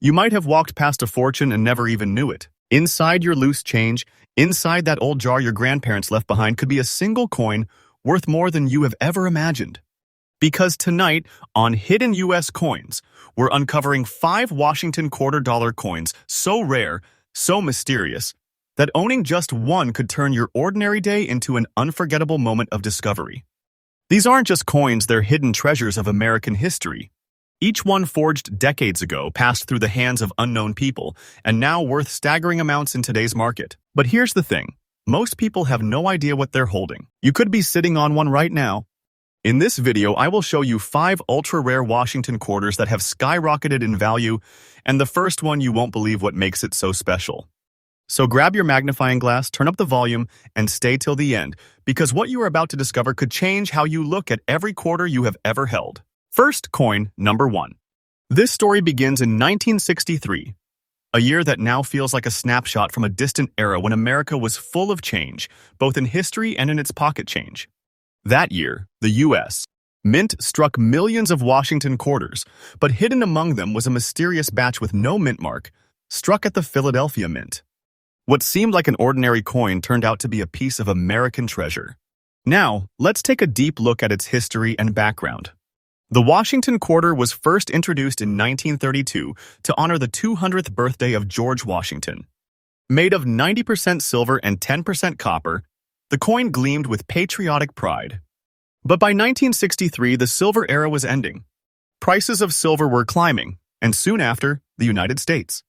You might have walked past a fortune and never even knew it. Inside your loose change, inside that old jar your grandparents left behind could be a single coin worth more than you have ever imagined. Because tonight, on Hidden U.S. Coins, we're uncovering 5 Washington quarter-dollar coins so rare, so mysterious, that owning just one could turn your ordinary day into an unforgettable moment of discovery. These aren't just coins, they're hidden treasures of American history. Each one forged decades ago, passed through the hands of unknown people, and now worth staggering amounts in today's market. But here's the thing. Most people have no idea what they're holding. You could be sitting on one right now. In this video, I will show you 5 ultra-rare Washington quarters that have skyrocketed in value, and the first one you won't believe what makes it so special. So grab your magnifying glass, turn up the volume, and stay till the end, because what you are about to discover could change how you look at every quarter you have ever held. First coin, number 1. This story begins in 1963, a year that now feels like a snapshot from a distant era when America was full of change, both in history and in its pocket change. That year, the U.S. Mint struck millions of Washington quarters, but hidden among them was a mysterious batch with no mint mark, struck at the Philadelphia Mint. What seemed like an ordinary coin turned out to be a piece of American treasure. Now, let's take a deep look at its history and background. The Washington quarter was first introduced in 1932 to honor the 200th birthday of George Washington. Made of 90% silver and 10% copper, the coin gleamed with patriotic pride. But by 1963, the silver era was ending. Prices of silver were climbing, and soon after, the United States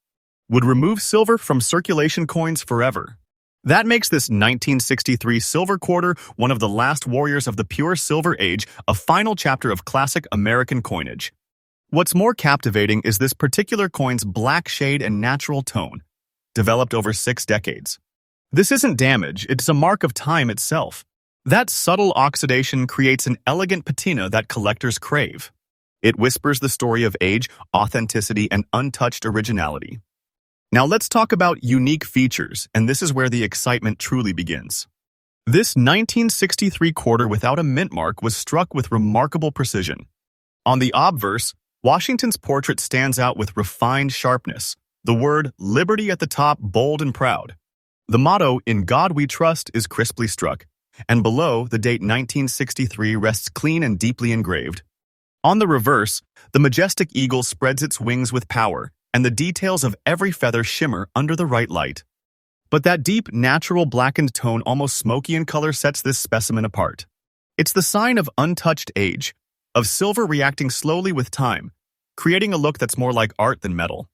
would remove silver from circulation coins forever. That makes this 1963 silver quarter one of the last warriors of the pure silver age, a final chapter of classic American coinage. What's more captivating is this particular coin's black shade and natural tone, developed over 6 decades. This isn't damage, it's a mark of time itself. That subtle oxidation creates an elegant patina that collectors crave. It whispers the story of age, authenticity, and untouched originality. Now let's talk about unique features, and this is where the excitement truly begins. This 1963 quarter without a mint mark was struck with remarkable precision. On the obverse, Washington's portrait stands out with refined sharpness, the word liberty at the top bold and proud. The motto, "In God We Trust," is crisply struck, and below, the date 1963 rests clean and deeply engraved. On the reverse, the majestic eagle spreads its wings with power, and the details of every feather shimmer under the right light. But that deep, natural blackened tone, almost smoky in color, sets this specimen apart. It's the sign of untouched age, of silver reacting slowly with time, creating a look that's more like art than metal.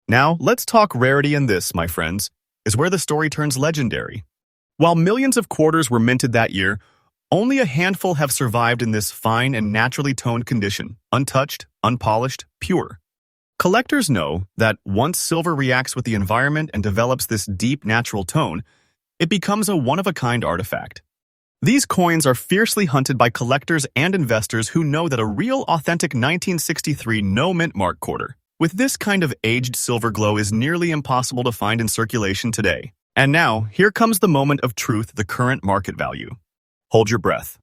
Now, let's talk rarity, and this, my friends, is where the story turns legendary. While millions of quarters were minted that year, only a handful have survived in this fine and naturally toned condition, untouched, unpolished, pure. Collectors know that once silver reacts with the environment and develops this deep natural tone, it becomes a one-of-a-kind artifact. These coins are fiercely hunted by collectors and investors who know that a real, authentic 1963 no-mint mark quarter with this kind of aged silver glow is nearly impossible to find in circulation today. And now, here comes the moment of truth, the current market value. Hold your breath.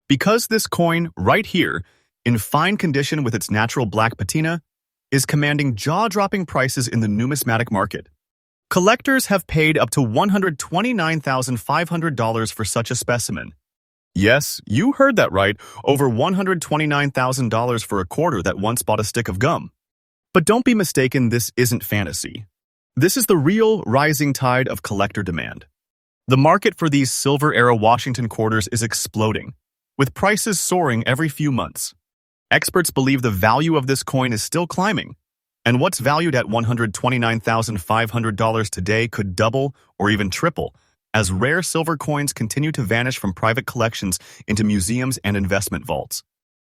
Because this coin, right here, in fine condition with its natural black patina, is commanding jaw-dropping prices in the numismatic market. Collectors have paid up to $129,500 for such a specimen. Yes, you heard that right, over $129,000 for a quarter that once bought a stick of gum. But don't be mistaken, this isn't fantasy. This is the real rising tide of collector demand. The market for these silver-era Washington quarters is exploding, with prices soaring every few months. Experts believe the value of this coin is still climbing, and what's valued at $129,500 today could double or even triple as rare silver coins continue to vanish from private collections into museums and investment vaults.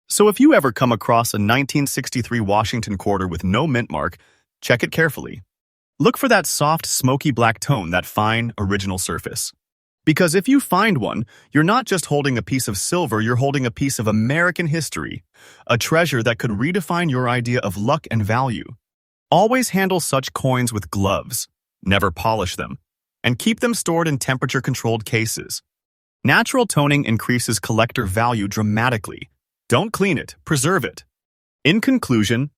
So if you ever come across a 1963 Washington quarter with no mint mark, check it carefully. Look for that soft, smoky black tone, that fine, original surface. Because if you find one, you're not just holding a piece of silver, you're holding a piece of American history, a treasure that could redefine your idea of luck and value. Always handle such coins with gloves, never polish them, and keep them stored in temperature-controlled cases. Natural toning increases collector value dramatically. Don't clean it, preserve it. In conclusion,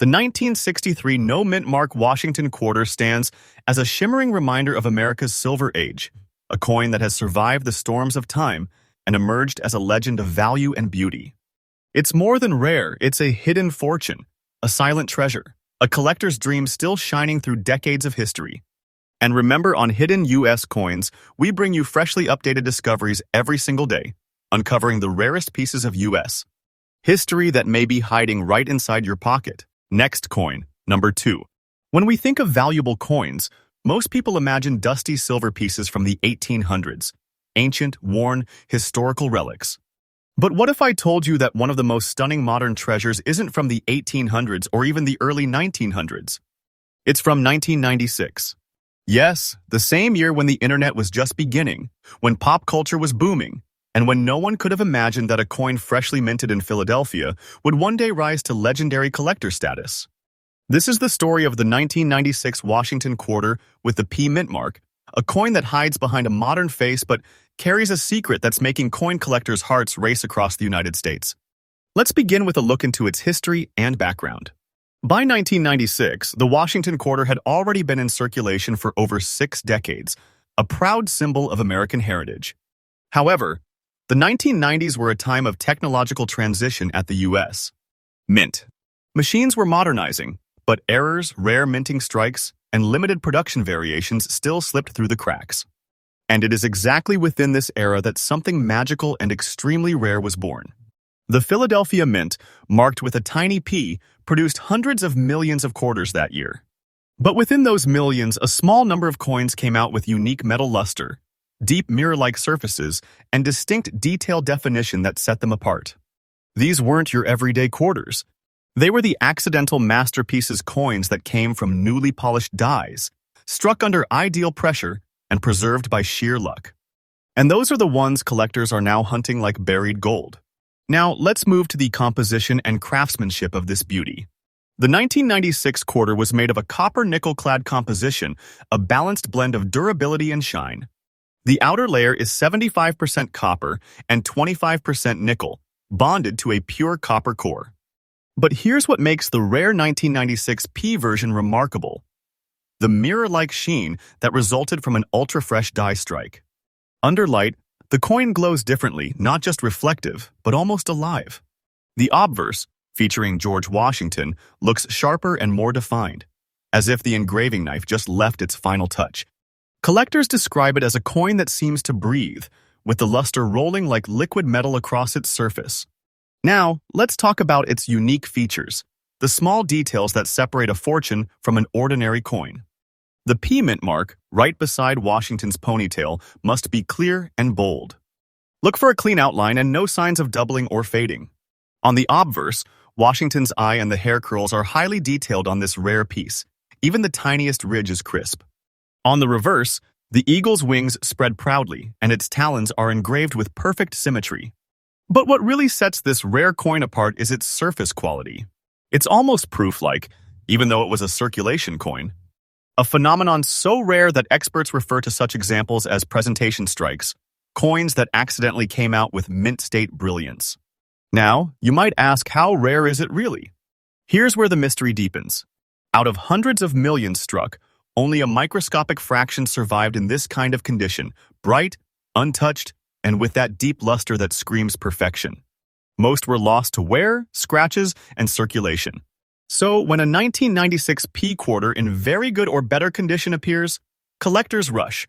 The 1963 no-mint mark Washington quarter stands as a shimmering reminder of America's Silver Age, a coin that has survived the storms of time and emerged as a legend of value and beauty. It's more than rare, it's a hidden fortune, a silent treasure, a collector's dream still shining through decades of history. And remember, on Hidden U.S. Coins, we bring you freshly updated discoveries every single day, uncovering the rarest pieces of U.S. history that may be hiding right inside your pocket. Next coin, number 2. When we think of valuable coins, most people imagine dusty silver pieces from the 1800s, ancient, worn, historical relics. But what if I told you that one of the most stunning modern treasures isn't from the 1800s or even the early 1900s? It's from 1996. Yes, the same year when the internet was just beginning, when pop culture was booming, and when no one could have imagined that a coin freshly minted in Philadelphia would one day rise to legendary collector status. This is the story of the 1996 Washington quarter with the P mint mark, a coin that hides behind a modern face but carries a secret that's making coin collectors' hearts race across the United States. Let's begin with a look into its history and background. By 1996, the Washington quarter had already been in circulation for over 6 decades, a proud symbol of American heritage. However, the 1990s were a time of technological transition at the U.S. Mint. Machines were modernizing, but errors, rare minting strikes, and limited production variations still slipped through the cracks. And it is exactly within this era that something magical and extremely rare was born. The Philadelphia Mint, marked with a tiny P, produced hundreds of millions of quarters that year. But within those millions, a small number of coins came out with unique metal luster, deep mirror-like surfaces, and distinct detailed definition that set them apart. These weren't your everyday quarters. They were the accidental masterpieces coins that came from newly polished dies, struck under ideal pressure, and preserved by sheer luck. And those are the ones collectors are now hunting like buried gold. Now, let's move to the composition and craftsmanship of this beauty. The 1996 quarter was made of a copper-nickel-clad composition, a balanced blend of durability and shine. The outer layer is 75% copper and 25% nickel, bonded to a pure copper core. But here's what makes the rare 1996 P version remarkable: the mirror-like sheen that resulted from an ultra-fresh die strike. Under light, the coin glows differently, not just reflective, but almost alive. The obverse, featuring George Washington, looks sharper and more defined, as if the engraving knife just left its final touch. Collectors describe it as a coin that seems to breathe, with the luster rolling like liquid metal across its surface. Now, let's talk about its unique features, the small details that separate a fortune from an ordinary coin. The P mint mark, right beside Washington's ponytail, must be clear and bold. Look for a clean outline and no signs of doubling or fading. On the obverse, Washington's eye and the hair curls are highly detailed on this rare piece. Even the tiniest ridge is crisp. On the reverse, the eagle's wings spread proudly, and its talons are engraved with perfect symmetry. But what really sets this rare coin apart is its surface quality. It's almost proof-like, even though it was a circulation coin. A phenomenon so rare that experts refer to such examples as presentation strikes, coins that accidentally came out with mint-state brilliance. Now, you might ask, how rare is it really? Here's where the mystery deepens. Out of hundreds of millions struck, only a microscopic fraction survived in this kind of condition, bright, untouched, and with that deep luster that screams perfection. Most were lost to wear, scratches, and circulation. So, when a 1996 P quarter in very good or better condition appears, collectors rush.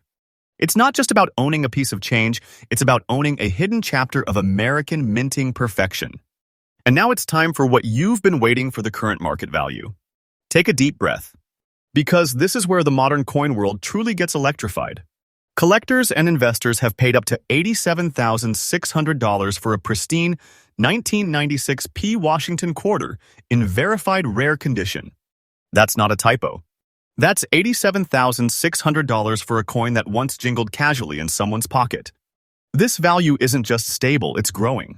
It's not just about owning a piece of change, it's about owning a hidden chapter of American minting perfection. And now it's time for what you've been waiting for: the current market value. Take a deep breath, because this is where the modern coin world truly gets electrified. Collectors and investors have paid up to $87,600 for a pristine 1996 P Washington quarter in verified rare condition. That's not a typo. That's $87,600 for a coin that once jingled casually in someone's pocket. This value isn't just stable, it's growing.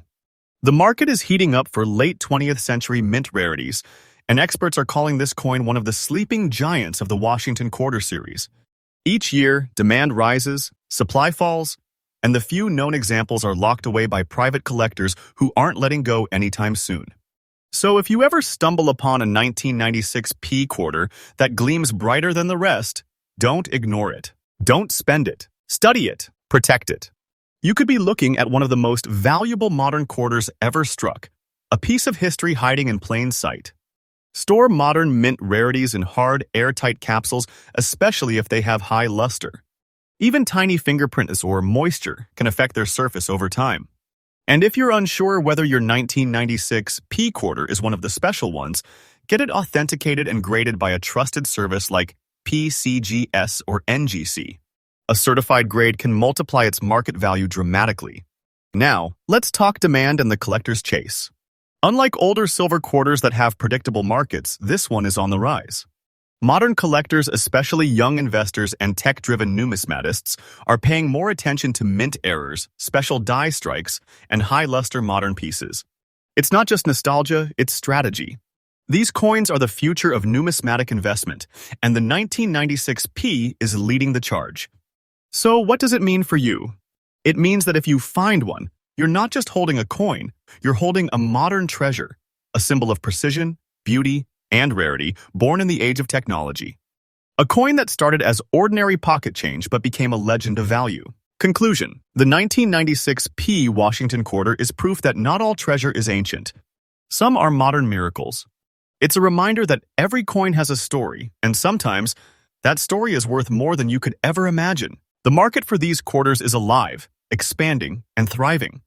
The market is heating up for late 20th century mint rarities, and experts are calling this coin one of the sleeping giants of the Washington quarter series. Each year, demand rises, supply falls, and the few known examples are locked away by private collectors who aren't letting go anytime soon. So if you ever stumble upon a 1996 P quarter that gleams brighter than the rest, don't ignore it. Don't spend it. Study it. Protect it. You could be looking at one of the most valuable modern quarters ever struck, a piece of history hiding in plain sight. Store modern mint rarities in hard, airtight capsules, especially if they have high luster. Even tiny fingerprints or moisture can affect their surface over time. And if you're unsure whether your 1996 P quarter is one of the special ones, get it authenticated and graded by a trusted service like PCGS or NGC. A certified grade can multiply its market value dramatically. Now, let's talk demand and the collector's chase. Unlike older silver quarters that have predictable markets, this one is on the rise. Modern collectors, especially young investors and tech-driven numismatists, are paying more attention to mint errors, special die strikes, and high-luster modern pieces. It's not just nostalgia, it's strategy. These coins are the future of numismatic investment, and the 1996 P is leading the charge. So what does it mean for you? It means that if you find one, you're not just holding a coin, you're holding a modern treasure, a symbol of precision, beauty, and rarity, born in the age of technology. A coin that started as ordinary pocket change but became a legend of value. Conclusion: the 1996 P Washington quarter is proof that not all treasure is ancient. Some are modern miracles. It's a reminder that every coin has a story, and sometimes that story is worth more than you could ever imagine. The market for these quarters is alive, expanding, and thriving.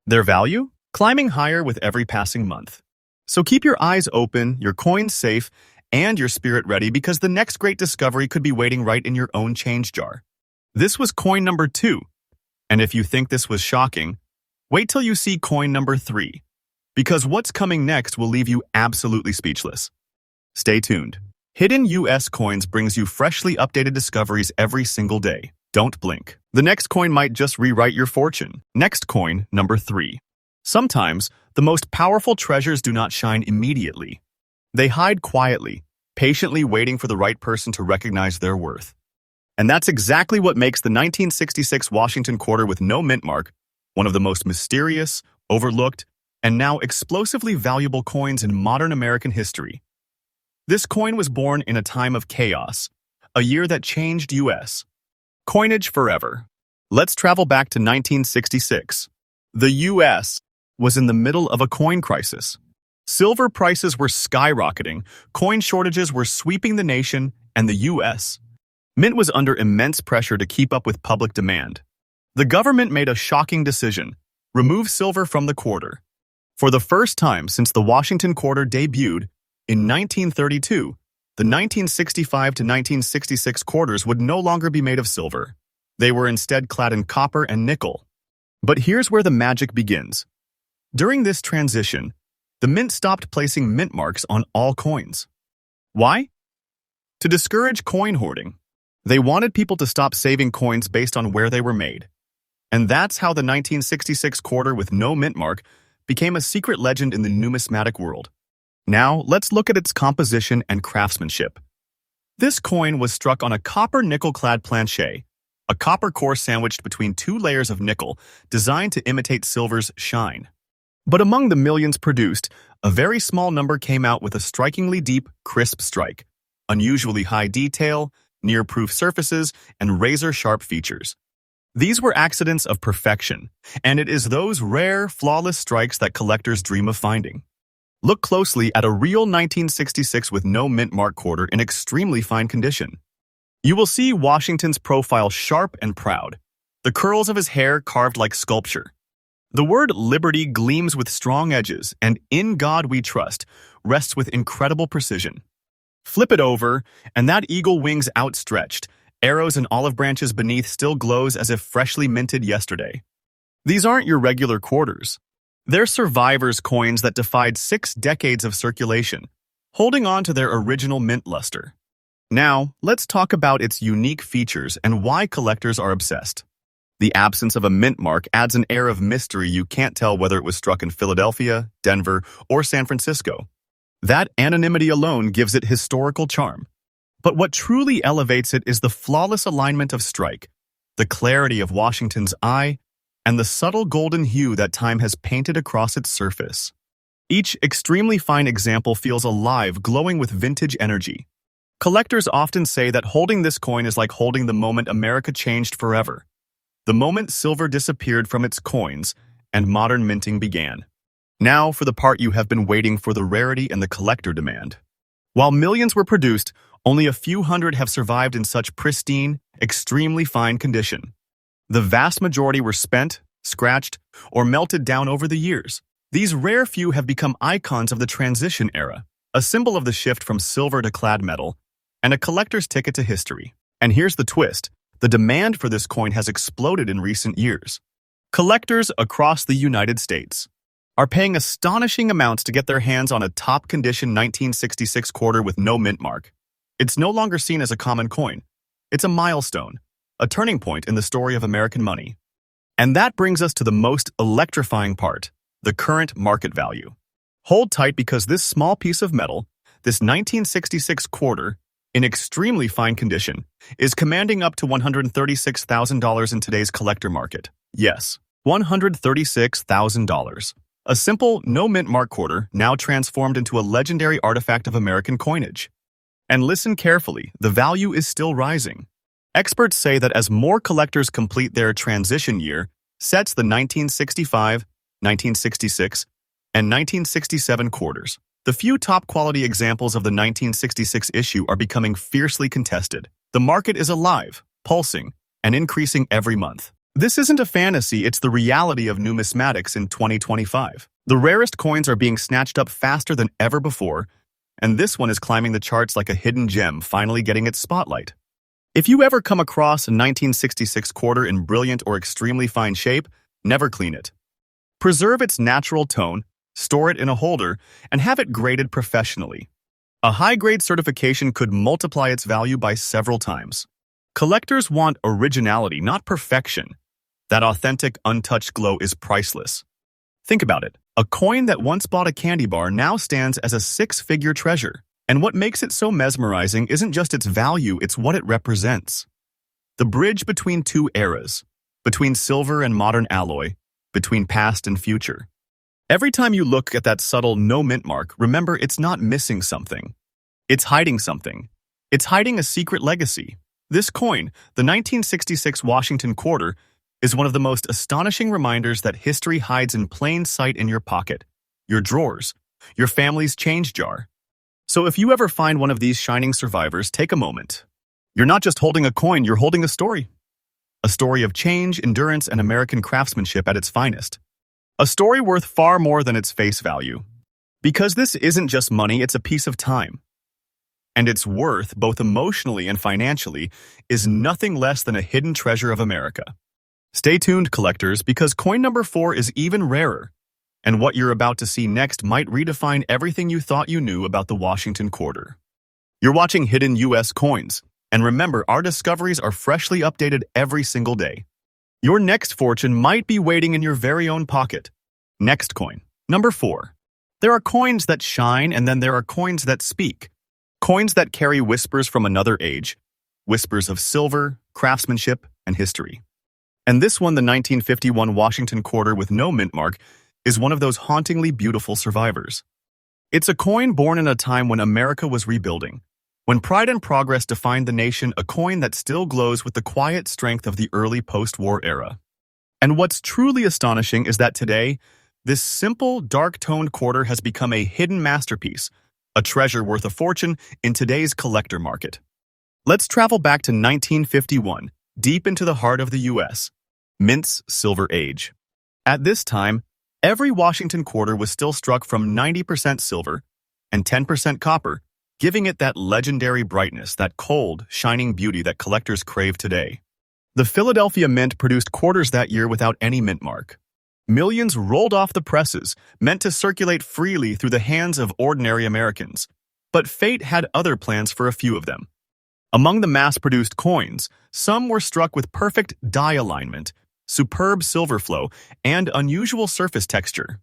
Their value? Climbing higher with every passing month. So keep your eyes open, your coins safe, and your spirit ready because the next great discovery could be waiting right in your own change jar. This was coin number 2. And if you think this was shocking, wait till you see coin number 3. Because what's coming next will leave you absolutely speechless. Stay tuned. Hidden US Coins brings you freshly updated discoveries every single day. Don't blink. The next coin might just rewrite your fortune. Next coin, number 3. Sometimes, the most powerful treasures do not shine immediately. They hide quietly, patiently waiting for the right person to recognize their worth. And that's exactly what makes the 1966 Washington quarter with no mint mark one of the most mysterious, overlooked, and now explosively valuable coins in modern American history. This coin was born in a time of chaos, a year that changed U.S. coinage forever. Let's travel back to 1966. The U.S. was in the middle of a coin crisis. Silver prices were skyrocketing, coin shortages were sweeping the nation, and the U.S. Mint was under immense pressure to keep up with public demand. The government made a shocking decision: remove silver from the quarter. For the first time since the Washington quarter debuted in 1932, the 1965 to 1966 quarters would no longer be made of silver. They were instead clad in copper and nickel. But here's where the magic begins. During this transition, the mint stopped placing mint marks on all coins. Why? To discourage coin hoarding. They wanted people to stop saving coins based on where they were made. And that's how the 1966 quarter with no mint mark became a secret legend in the numismatic world. Now, let's look at its composition and craftsmanship. This coin was struck on a copper nickel-clad planchet, a copper core sandwiched between 2 layers of nickel designed to imitate silver's shine. But among the millions produced, a very small number came out with a strikingly deep, crisp strike, unusually high detail, near-proof surfaces, and razor-sharp features. These were accidents of perfection, and it is those rare, flawless strikes that collectors dream of finding. Look closely at a real 1966 with no mint mark quarter in extremely fine condition. You will see Washington's profile sharp and proud, the curls of his hair carved like sculpture. The word liberty gleams with strong edges, and in God we trust rests with incredible precision. Flip it over, and that eagle wings outstretched, arrows and olive branches beneath still glows as if freshly minted yesterday. These aren't your regular quarters. They're survivors' coins that defied 6 decades of circulation, holding on to their original mint luster. Now, let's talk about its unique features and why collectors are obsessed. The absence of a mint mark adds an air of mystery. You can't tell whether it was struck in Philadelphia, Denver, or San Francisco. That anonymity alone gives it historical charm. But what truly elevates it is the flawless alignment of strike, the clarity of Washington's eye, and the subtle golden hue that time has painted across its surface. Each extremely fine example feels alive, glowing with vintage energy. Collectors often say that holding this coin is like holding the moment America changed forever. The moment silver disappeared from its coins and modern minting began. Now for the part you have been waiting for, the rarity and the collector demand. While millions were produced, only a few hundred have survived in such pristine, extremely fine condition. The vast majority were spent, scratched, or melted down over the years. These rare few have become icons of the transition era, a symbol of the shift from silver to clad metal, and a collector's ticket to history. And here's the twist: the demand for this coin has exploded in recent years. Collectors across the United States are paying astonishing amounts to get their hands on a top-condition 1966 quarter with no mint mark. It's no longer seen as a common coin. It's a milestone, a turning point in the story of American money. And that brings us to the most electrifying part: the current market value. Hold tight, because this small piece of metal, this 1966 quarter, in extremely fine condition, is commanding up to $136,000 in today's collector market. Yes, $136,000. A simple, no-mint mark quarter now transformed into a legendary artifact of American coinage. And listen carefully, the value is still rising. Experts say that as more collectors complete their transition year sets, the 1965, 1966, and 1967 quarters, the few top-quality examples of the 1966 issue are becoming fiercely contested. The market is alive, pulsing, and increasing every month. This isn't a fantasy, it's the reality of numismatics in 2025. The rarest coins are being snatched up faster than ever before, and this one is climbing the charts like a hidden gem, finally getting its spotlight. If you ever come across a 1966 quarter in brilliant or extremely fine shape, never clean it. Preserve its natural tone, store it in a holder, and have it graded professionally. A high-grade certification could multiply its value by several times. Collectors want originality, not perfection. That authentic, untouched glow is priceless. Think about it. A coin that once bought a candy bar now stands as a six-figure treasure. And what makes it so mesmerizing isn't just its value, it's what it represents. The bridge between two eras, between silver and modern alloy, between past and future. Every time you look at that subtle no mint mark, remember, it's not missing something. It's hiding something. It's hiding a secret legacy. This coin, the 1966 Washington quarter, is one of the most astonishing reminders that history hides in plain sight in your pocket, your drawers, your family's change jar. So if you ever find one of these shining survivors, take a moment. You're not just holding a coin, you're holding a story. A story of change, endurance, and American craftsmanship at its finest. A story worth far more than its face value. Because this isn't just money, it's a piece of time. And its worth, both emotionally and financially, is nothing less than a hidden treasure of America. Stay tuned, collectors, because coin number 4 is even rarer. And what you're about to see next might redefine everything you thought you knew about the Washington quarter. You're watching Hidden U.S. Coins, and remember, our discoveries are freshly updated every single day. Your next fortune might be waiting in your very own pocket. Next coin. Number 4. There are coins that shine, and then there are coins that speak. Coins that carry whispers from another age. Whispers of silver, craftsmanship, and history. And this one, the 1951 Washington quarter with no mint mark, is one of those hauntingly beautiful survivors. It's a coin born in a time when America was rebuilding, when pride and progress defined the nation, a coin that still glows with the quiet strength of the early post-war era. And what's truly astonishing is that today, this simple, dark-toned quarter has become a hidden masterpiece, a treasure worth a fortune in today's collector market. Let's travel back to 1951, deep into the heart of the U.S., Mint's Silver Age. At this time, every Washington quarter was still struck from 90% silver and 10% copper, giving it that legendary brightness, that cold, shining beauty that collectors crave today. The Philadelphia Mint produced quarters that year without any mint mark. Millions rolled off the presses, meant to circulate freely through the hands of ordinary Americans. But fate had other plans for a few of them. Among the mass-produced coins, some were struck with perfect die alignment, superb silver flow, and unusual surface texture.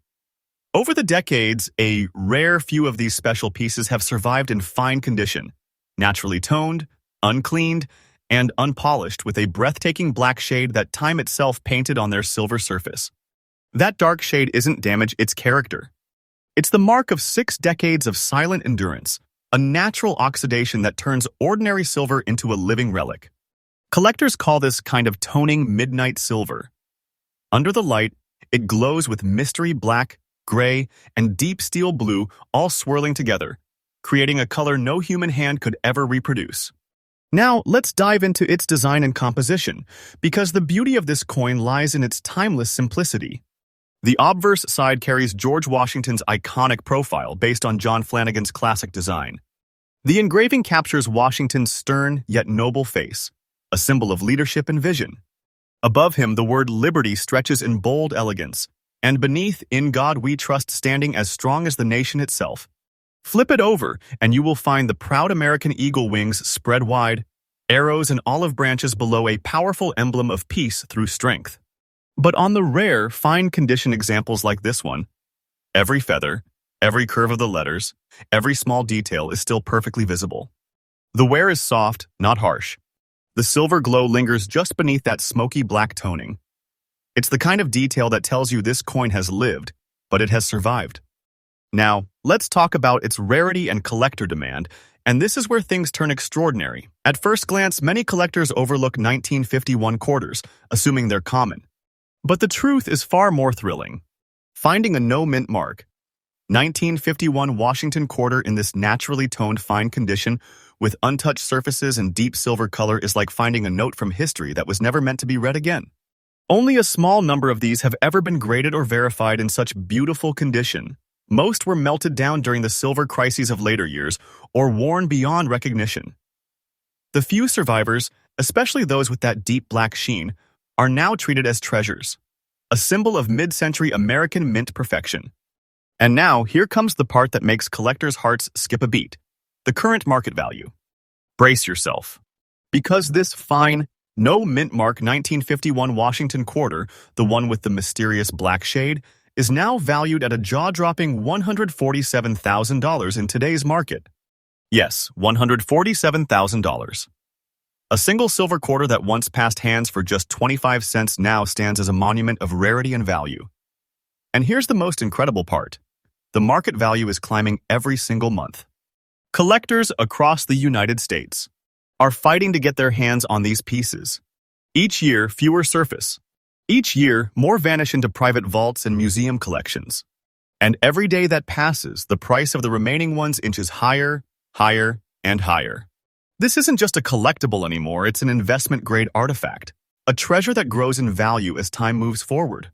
Over the decades, a rare few of these special pieces have survived in fine condition, naturally toned, uncleaned, and unpolished, with a breathtaking black shade that time itself painted on their silver surface. That dark shade isn't damage, it's character. It's the mark of 6 decades of silent endurance, a natural oxidation that turns ordinary silver into a living relic. Collectors call this kind of toning midnight silver. Under the light, it glows with mystery black, gray, and deep steel blue all swirling together, creating a color no human hand could ever reproduce. Now, let's dive into its design and composition, because the beauty of this coin lies in its timeless simplicity. The obverse side carries George Washington's iconic profile based on John Flanagan's classic design. The engraving captures Washington's stern yet noble face, a symbol of leadership and vision. Above him, the word liberty stretches in bold elegance, and beneath, in God we trust, standing as strong as the nation itself. Flip it over, and you will find the proud American eagle wings spread wide, arrows and olive branches below, a powerful emblem of peace through strength. But on the rare, fine-condition examples like this one, every feather, every curve of the letters, every small detail is still perfectly visible. The wear is soft, not harsh. The silver glow lingers just beneath that smoky black toning. It's the kind of detail that tells you this coin has lived, but it has survived. Now, let's talk about its rarity and collector demand, and this is where things turn extraordinary. At first glance, many collectors overlook 1951 quarters, assuming they're common. But the truth is far more thrilling. Finding a no-mint mark, 1951 Washington quarter in this naturally toned fine condition with untouched surfaces and deep silver color is like finding a note from history that was never meant to be read again. Only a small number of these have ever been graded or verified in such beautiful condition. Most were melted down during the silver crises of later years or worn beyond recognition. The few survivors, especially those with that deep black sheen, are now treated as treasures, a symbol of mid-century American mint perfection. And now, here comes the part that makes collectors' hearts skip a beat: the current market value. Brace yourself, because this fine, no-mint mark 1951 Washington quarter, the one with the mysterious black shade, is now valued at a jaw-dropping $147,000 in today's market. Yes, $147,000. A single silver quarter that once passed hands for just 25 cents now stands as a monument of rarity and value. And here's the most incredible part: the market value is climbing every single month. Collectors across the United States are fighting to get their hands on these pieces. Each year, fewer surface. Each year, more vanish into private vaults and museum collections. And every day that passes, the price of the remaining ones inches higher, higher, and higher. This isn't just a collectible anymore, it's an investment-grade artifact, a treasure that grows in value as time moves forward.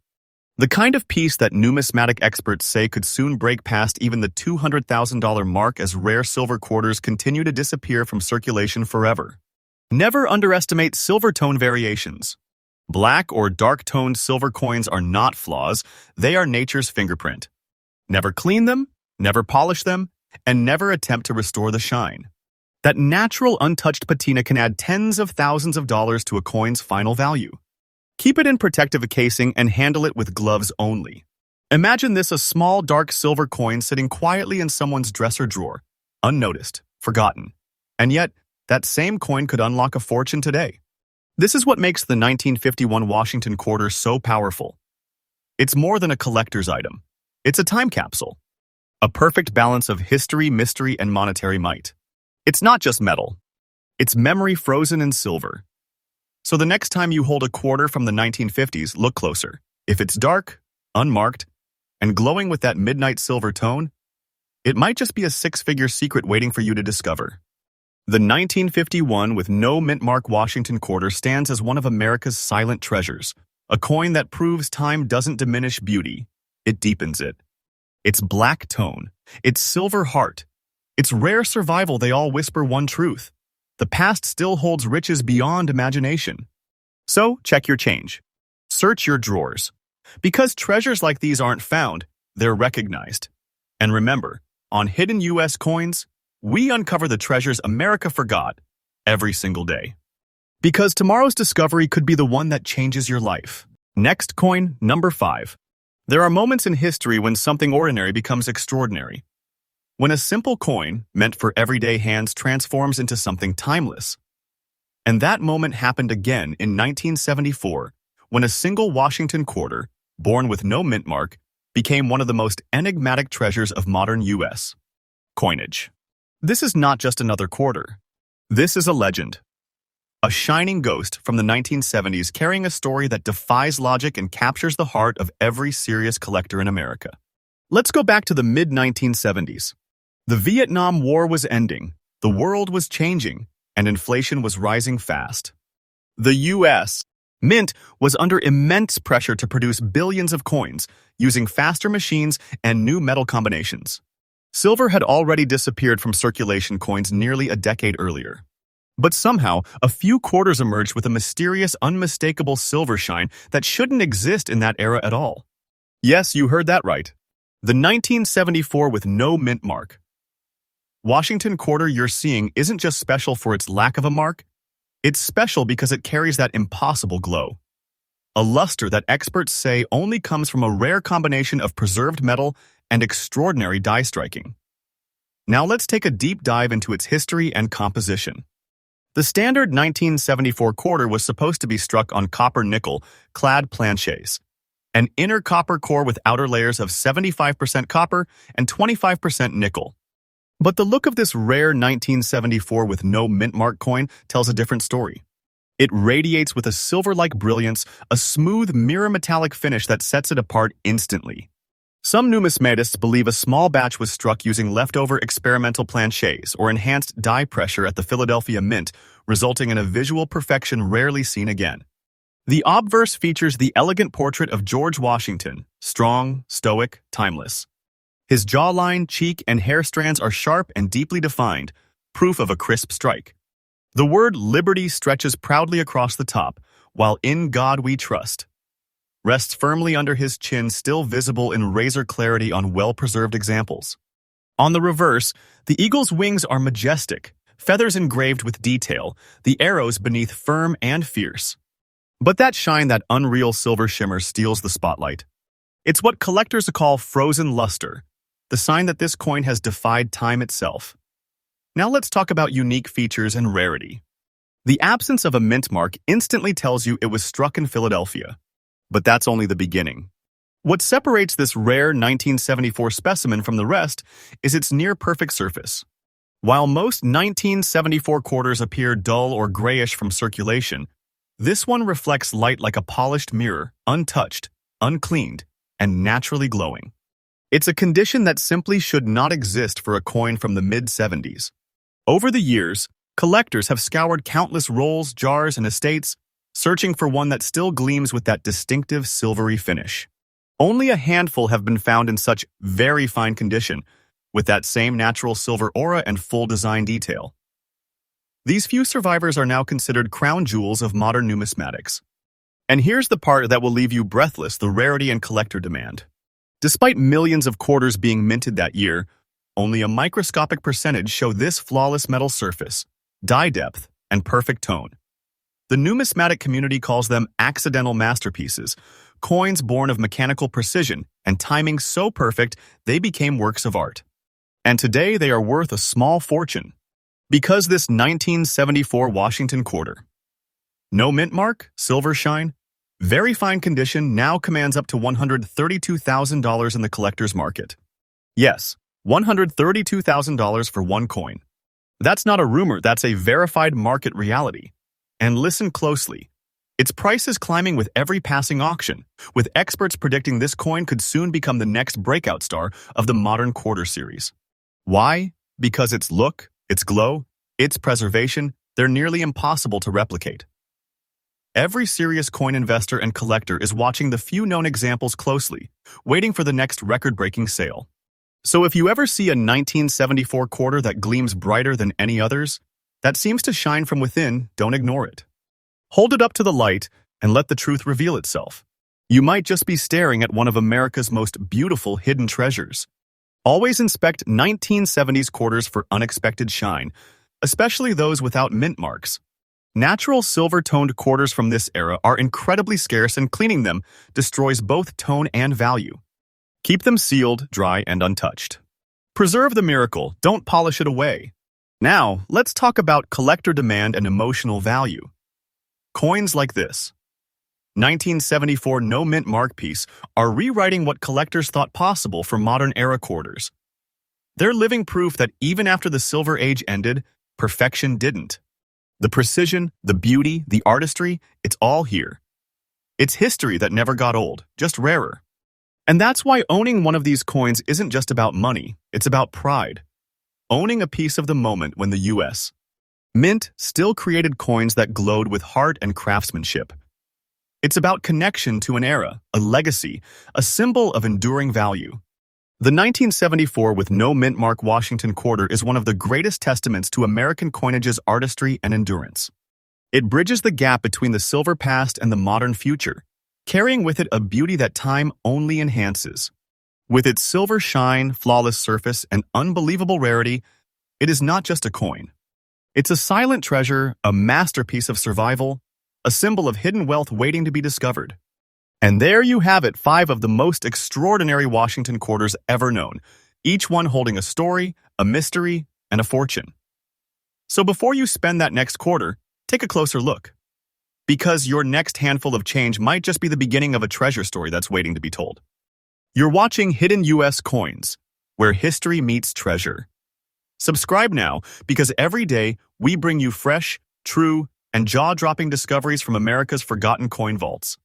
The kind of piece that numismatic experts say could soon break past even the $200,000 mark as rare silver quarters continue to disappear from circulation forever. Never underestimate silver tone variations. Black or dark-toned silver coins are not flaws, they are nature's fingerprint. Never clean them, never polish them, and never attempt to restore the shine. That natural, untouched patina can add tens of thousands of dollars to a coin's final value. Keep it in protective casing and handle it with gloves only. Imagine this: a small, dark silver coin sitting quietly in someone's dresser drawer, unnoticed, forgotten. And yet, that same coin could unlock a fortune today. This is what makes the 1951 Washington quarter so powerful. It's more than a collector's item. It's a time capsule. A perfect balance of history, mystery, and monetary might. It's not just metal. It's memory frozen in silver. So the next time you hold a quarter from the 1950s, look closer. If it's dark, unmarked, and glowing with that midnight silver tone, it might just be a six-figure secret waiting for you to discover. The 1951 with no mint mark Washington quarter stands as one of America's silent treasures, a coin that proves time doesn't diminish beauty, it deepens it. Its black tone, its silver heart, its rare survival, they all whisper one truth: the past still holds riches beyond imagination. So, check your change. Search your drawers. Because treasures like these aren't found, they're recognized. And remember, on Hidden U.S. Coins, we uncover the treasures America forgot every single day. Because tomorrow's discovery could be the one that changes your life. Next coin, number 5. There are moments in history when something ordinary becomes extraordinary. When a simple coin, meant for everyday hands, transforms into something timeless. And that moment happened again in 1974, when a single Washington quarter, born with no mint mark, became one of the most enigmatic treasures of modern U.S. coinage. This is not just another quarter. This is a legend. A shining ghost from the 1970s carrying a story that defies logic and captures the heart of every serious collector in America. Let's go back to the mid-1970s. The Vietnam War was ending, the world was changing, and inflation was rising fast. The U.S. Mint was under immense pressure to produce billions of coins, using faster machines and new metal combinations. Silver had already disappeared from circulation coins nearly a decade earlier. But somehow, a few quarters emerged with a mysterious, unmistakable silver shine that shouldn't exist in that era at all. Yes, you heard that right. The 1974 with no mint mark. Washington quarter you're seeing isn't just special for its lack of a mark, it's special because it carries that impossible glow. A luster that experts say only comes from a rare combination of preserved metal and extraordinary die striking. Now let's take a deep dive into its history and composition. The standard 1974 quarter was supposed to be struck on copper-nickel clad planchets, an inner copper core with outer layers of 75% copper and 25% nickel. But the look of this rare 1974 with no mint mark coin tells a different story. It radiates with a silver-like brilliance, a smooth mirror metallic finish that sets it apart instantly. Some numismatists believe a small batch was struck using leftover experimental planchets or enhanced die pressure at the Philadelphia Mint, resulting in a visual perfection rarely seen again. The obverse features the elegant portrait of George Washington, strong, stoic, timeless. His jawline, cheek, and hair strands are sharp and deeply defined, proof of a crisp strike. The word liberty stretches proudly across the top, while in God we trust rests firmly under his chin, still visible in razor clarity on well-preserved examples. On the reverse, the eagle's wings are majestic, feathers engraved with detail, the arrows beneath firm and fierce. But that shine, that unreal silver shimmer, steals the spotlight. It's what collectors call frozen luster, the sign that this coin has defied time itself. Now let's talk about unique features and rarity. The absence of a mint mark instantly tells you it was struck in Philadelphia. But that's only the beginning. What separates this rare 1974 specimen from the rest is its near-perfect surface. While most 1974 quarters appear dull or grayish from circulation, this one reflects light like a polished mirror, untouched, uncleaned, and naturally glowing. It's a condition that simply should not exist for a coin from the mid-70s. Over the years, collectors have scoured countless rolls, jars, and estates, searching for one that still gleams with that distinctive silvery finish. Only a handful have been found in such very fine condition, with that same natural silver aura and full design detail. These few survivors are now considered crown jewels of modern numismatics. And here's the part that will leave you breathless: the rarity and collector demand. Despite millions of quarters being minted that year, only a microscopic percentage show this flawless metal surface, die depth, and perfect tone. The numismatic community calls them accidental masterpieces, coins born of mechanical precision and timing so perfect they became works of art. And today they are worth a small fortune. Because this 1974 Washington quarter, no mint mark, silver shine, very fine condition, now commands up to $132,000 in the collector's market. Yes, $132,000 for one coin. That's not a rumor, that's a verified market reality. And listen closely. Its price is climbing with every passing auction, with experts predicting this coin could soon become the next breakout star of the modern quarter series. Why? Because its look, its glow, its preservation, they're nearly impossible to replicate. Every serious coin investor and collector is watching the few known examples closely, waiting for the next record-breaking sale. So if you ever see a 1974 quarter that gleams brighter than any others, that seems to shine from within, don't ignore it. Hold it up to the light and let the truth reveal itself. You might just be staring at one of America's most beautiful hidden treasures. Always inspect 1970s quarters for unexpected shine, especially those without mint marks. Natural silver-toned quarters from this era are incredibly scarce, and cleaning them destroys both tone and value. Keep them sealed, dry, and untouched. Preserve the miracle, don't polish it away. Now, let's talk about collector demand and emotional value. Coins like this. 1974 no-mint mark piece are rewriting what collectors thought possible for modern-era quarters. They're living proof that even after the Silver Age ended, perfection didn't. The precision, the beauty, the artistry, it's all here. It's history that never got old, just rarer. And that's why owning one of these coins isn't just about money, it's about pride. Owning a piece of the moment when the U.S. Mint still created coins that glowed with heart and craftsmanship. It's about connection to an era, a legacy, a symbol of enduring value. The 1974 with no mint mark Washington quarter is one of the greatest testaments to American coinage's artistry and endurance. It bridges the gap between the silver past and the modern future, carrying with it a beauty that time only enhances. With its silver shine, flawless surface, and unbelievable rarity, it is not just a coin. It's a silent treasure, a masterpiece of survival, a symbol of hidden wealth waiting to be discovered. And there you have it, 5 of the most extraordinary Washington quarters ever known, each one holding a story, a mystery, and a fortune. So before you spend that next quarter, take a closer look. Because your next handful of change might just be the beginning of a treasure story that's waiting to be told. You're watching Hidden U.S. Coins, where history meets treasure. Subscribe now, because every day we bring you fresh, true, and jaw-dropping discoveries from America's forgotten coin vaults.